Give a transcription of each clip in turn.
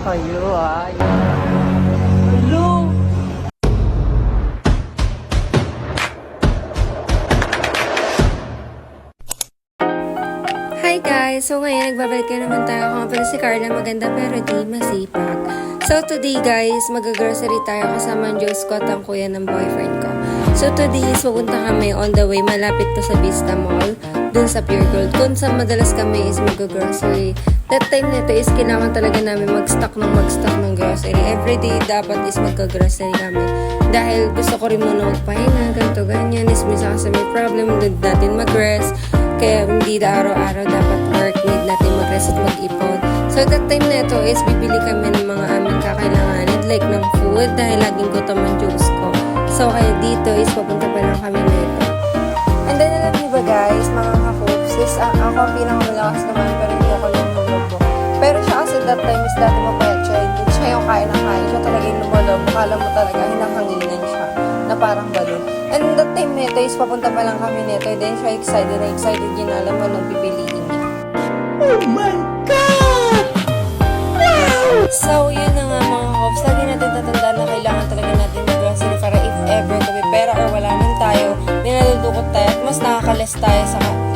kayo ah. Hello! Hi guys! So ngayon, nagbabalik na naman tayo. Ako nga pala si Carla, maganda pero di masipag. So today guys, mag-grocery tayo kasama ang Diyos ko at ang kuya ng boyfriend ko. So today is pupunta kami on the way, malapit to sa Vista Mall, dun sa Pure Gold. Kung saan madalas kami is mag-grocery. That time nito is kailangan talaga namin mag-stock ng grocery. Everyday dapat is mag-grocery kami. Dahil gusto ko rin muna magpahinga, ganito, ganyan. Is minsan kasi may problem, need natin mag-rest. Kaya hindi na araw-araw dapat work, need natin mag-rest at mag-ipon. So that time na ito is bibili kami ng mga aming kakailanganin like ng food dahil laging gutom ang Diyos ko. So kaya dito is papunta pa lang kami nito. And then alam niyo ba guys, mga ka-hopes, is ako ang pinakamalakas naman pero hindi ako lumulubog. Pero siya kasi that time is dati mapayat siya. Siya yung kaya ng kaya. Siya talaga yung lumulubog. Kala mo talaga hinahanginan siya na parang balon. And that time nito is papunta pa lang kami nito. Then siya excited yun. Alam mo nung pipiliin niya. Oh my God! Wow! So yun na nga mga hopes. Lagi natin tatandaan na kailangan talaga natin mag-grocery para if ever kami pera or wala nang tayo, ninalulukot tayo at mas nakakalas tayo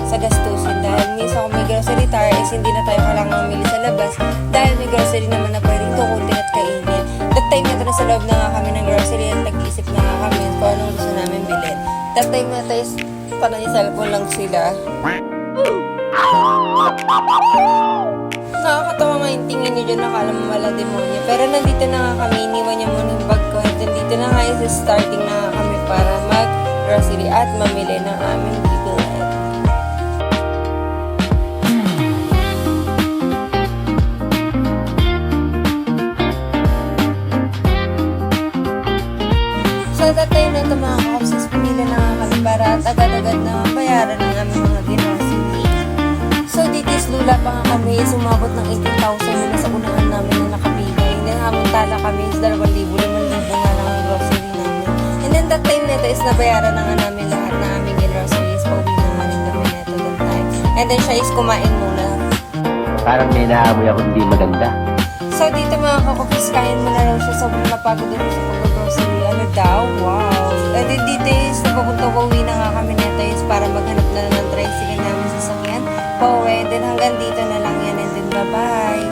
sa gastusin. Dahil minsan kung may grocery tayo is hindi na tayo kailangan mamili sa labas dahil may grocery naman na pwedeng kukuntin at kainin. That time na nasa loob na nga kami ng grocery at nag-iisip na nga kami kung anong gusto namin bilhin. That time na tayo is parang yung cellphone lang sila. Nakakatawa nga yung tingin nyo dyan, nakala mo mala demonyo. Pero nandito na nga kami, iniwan niya muna yung bag ko. At nandito na nga is starting na nga kami para mag-grocery at mamili ng aming bibilhin. So that time na ito mga ka-hopes, pinili na nga kami para at agad-agad na bayaran ng aming mga grocery. So dito is lula pa nga kami, sumabot ng 18,000 na sa unahan namin na nakabili. And then hamon-tala kami is 2,000, 5,000 nga lang ang grocery namin. And then that time nito is nabayaran na nga namin lahat na aming groceries. Pauwi na nga rin kami neto that time. And then siya is kumain muna. Parang may naamoy ako hindi maganda. So dito mga kakupis, kain mo na raw siya. Sobrang napagod din sa pag-grocery. Ano daw? Wow! And then dito is pauwi na nga kami neto is para maghanap na ng tricycle namin sa sasakyan. Pauwi. Then hanggang dito na lang yan. And then bye-bye!